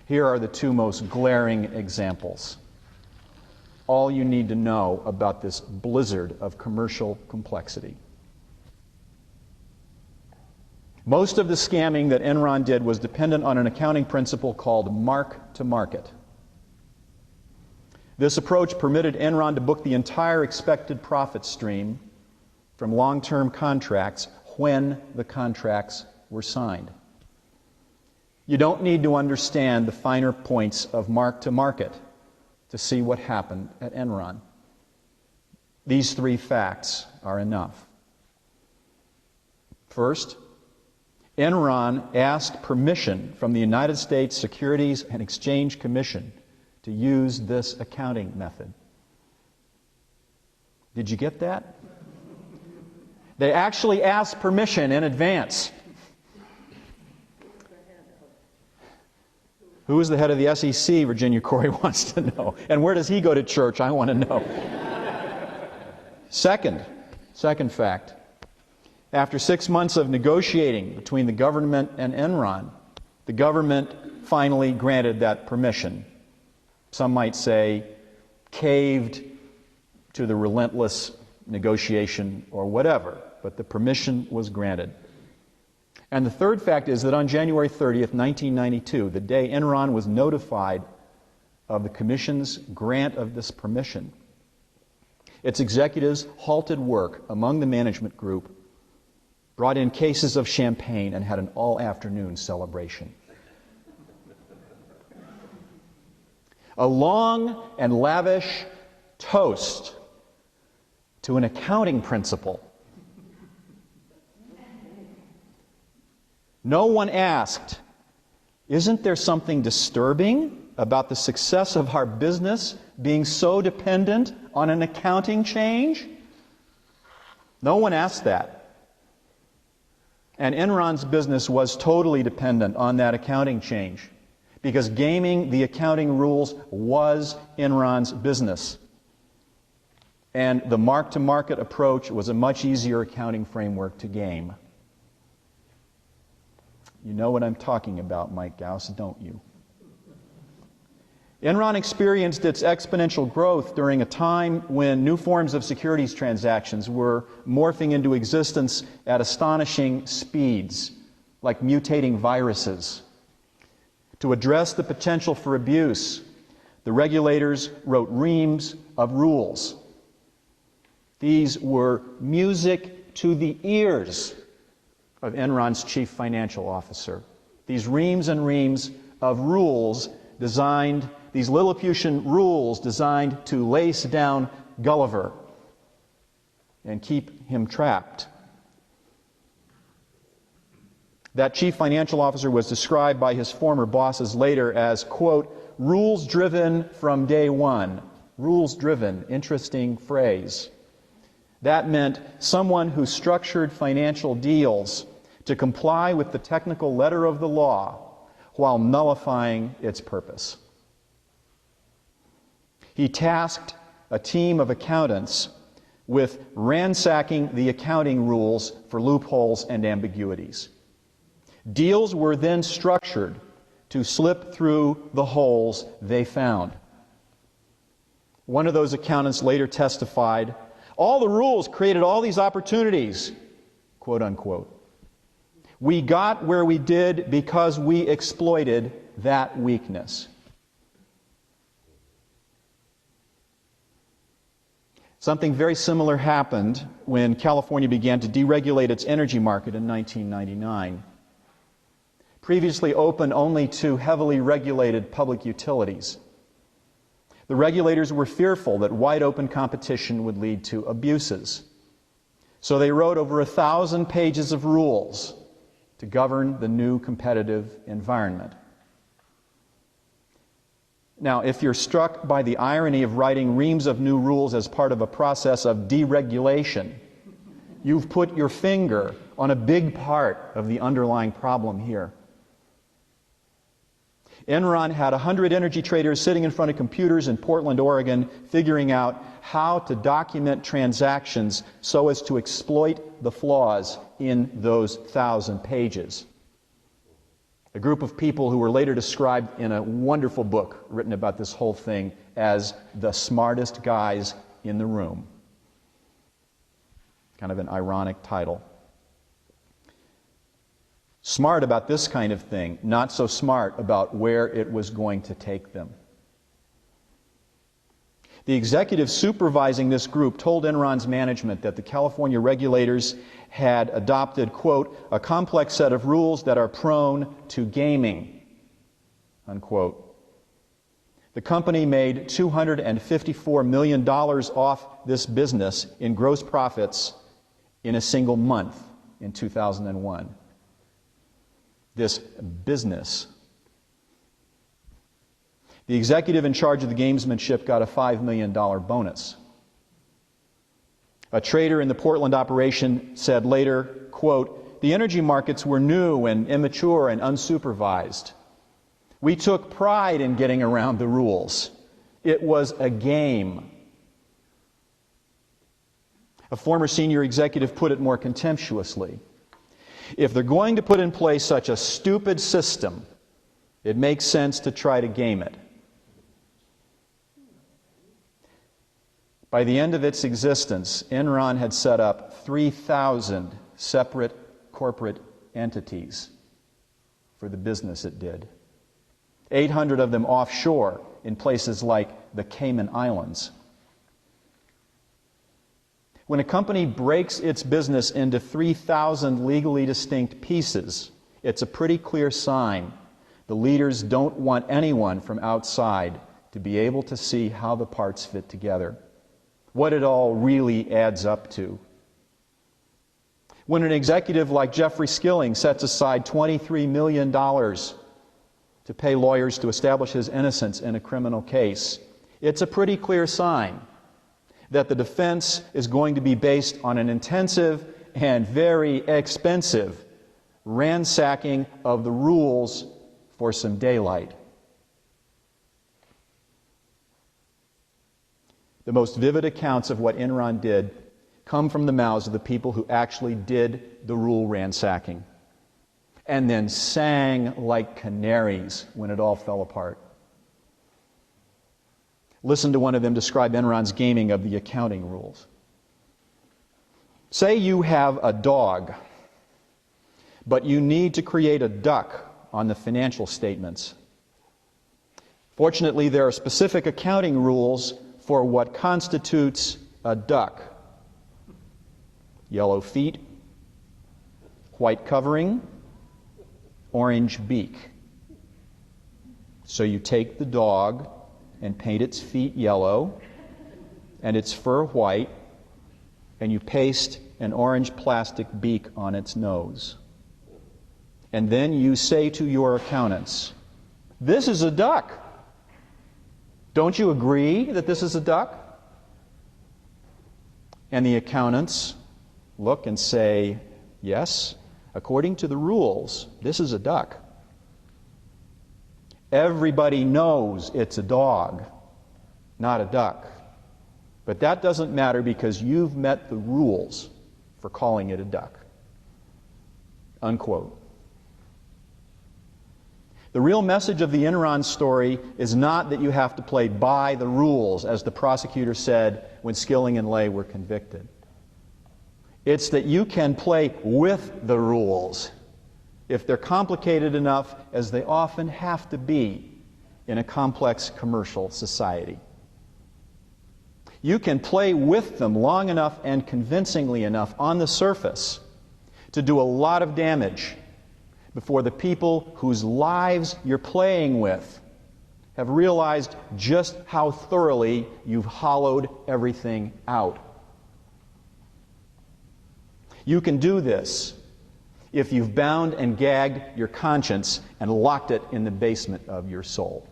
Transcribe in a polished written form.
Here are the two most glaring examples. All you need to know about this blizzard of commercial complexity. Most of the scamming that Enron did was dependent on an accounting principle called mark-to-market. This approach permitted Enron to book the entire expected profit stream from long-term contracts when the contracts were signed. You don't need to understand the finer points of mark-to-market to see what happened at Enron. These three facts are enough. First, Enron asked permission from the United States Securities and Exchange Commission to use this accounting method. Did you get that? They actually asked permission in advance. Who is the head of the SEC, Virginia Corey wants to know. And where does he go to church? I want to know. Second fact. After 6 months of negotiating between the government and Enron, the government finally granted that permission. Some might say caved to the relentless negotiation or whatever, but the permission was granted. And the third fact is that on January 30th, 1992, the day Enron was notified of the Commission's grant of this permission, its executives halted work among the management group, brought in cases of champagne, and had an all-afternoon celebration. A long and lavish toast to an accounting principle. No one asked, isn't there something disturbing about the success of our business being so dependent on an accounting change? No one asked that. And Enron's business was totally dependent on that accounting change, because gaming the accounting rules was Enron's business. And the mark-to-market approach was a much easier accounting framework to game. You know what I'm talking about, Mike Gauss, don't you? Enron experienced its exponential growth during a time when new forms of securities transactions were morphing into existence at astonishing speeds, like mutating viruses. To address the potential for abuse, the regulators wrote reams of rules. These were music to the ears of Enron's chief financial officer. These reams and reams of rules designed, these Lilliputian rules designed to lace down Gulliver and keep him trapped. That chief financial officer was described by his former bosses later as, quote, rules-driven from day one. Rules-driven, interesting phrase. That meant someone who structured financial deals to comply with the technical letter of the law while nullifying its purpose. He tasked a team of accountants with ransacking the accounting rules for loopholes and ambiguities. Deals were then structured to slip through the holes they found. One of those accountants later testified, all the rules created all these opportunities, quote unquote. We got where we did because we exploited that weakness. Something very similar happened when California began to deregulate its energy market in 1999. Previously open only to heavily regulated public utilities, the regulators were fearful that wide open competition would lead to abuses. So they wrote over 1,000 pages of rules to govern the new competitive environment. Now, if you're struck by the irony of writing reams of new rules as part of a process of deregulation, you've put your finger on a big part of the underlying problem here. Enron had 100 energy traders sitting in front of computers in Portland, Oregon, figuring out how to document transactions so as to exploit the flaws in those 1,000 pages. A group of people who were later described in a wonderful book written about this whole thing as the smartest guys in the room. Kind of an ironic title. Smart about this kind of thing, not so smart about where it was going to take them. The executive supervising this group told Enron's management that the California regulators had adopted, quote, a complex set of rules that are prone to gaming, unquote. The company made $254 million off this business in gross profits in a single month in 2001. This business. The executive in charge of the gamesmanship got a $5 million bonus. A trader in the Portland operation said later, quote, the energy markets were new and immature and unsupervised. We took pride in getting around the rules. It was a game. A former senior executive put it more contemptuously. If they're going to put in place such a stupid system, it makes sense to try to game it. By the end of its existence, Enron had set up 3,000 separate corporate entities for the business it did. 800 of them offshore in places like the Cayman Islands. When a company breaks its business into 3,000 legally distinct pieces, it's a pretty clear sign the leaders don't want anyone from outside to be able to see how the parts fit together, what it all really adds up to. When an executive like Jeffrey Skilling sets aside $23 million to pay lawyers to establish his innocence in a criminal case, it's a pretty clear sign that the defense is going to be based on an intensive and very expensive ransacking of the rules for some daylight. The most vivid accounts of what Enron did come from the mouths of the people who actually did the rule ransacking and then sang like canaries when it all fell apart. Listen to one of them describe Enron's gaming of the accounting rules. Say you have a dog, but you need to create a duck on the financial statements. Fortunately, there are specific accounting rules for what constitutes a duck. Yellow feet, white covering, orange beak. So you take the dog and paint its feet yellow and its fur white, and you paste an orange plastic beak on its nose. And then you say to your accountants, "This is a duck. Don't you agree that this is a duck?" And the accountants look and say, "Yes, according to the rules, this is a duck." Everybody knows it's a dog, not a duck. But that doesn't matter because you've met the rules for calling it a duck. Unquote. The real message of the Enron story is not that you have to play by the rules, as the prosecutor said when Skilling and Lay were convicted. It's that you can play with the rules if they're complicated enough, as they often have to be in a complex commercial society. You can play with them long enough and convincingly enough on the surface to do a lot of damage before the people whose lives you're playing with have realized just how thoroughly you've hollowed everything out. You can do this if you've bound and gagged your conscience and locked it in the basement of your soul.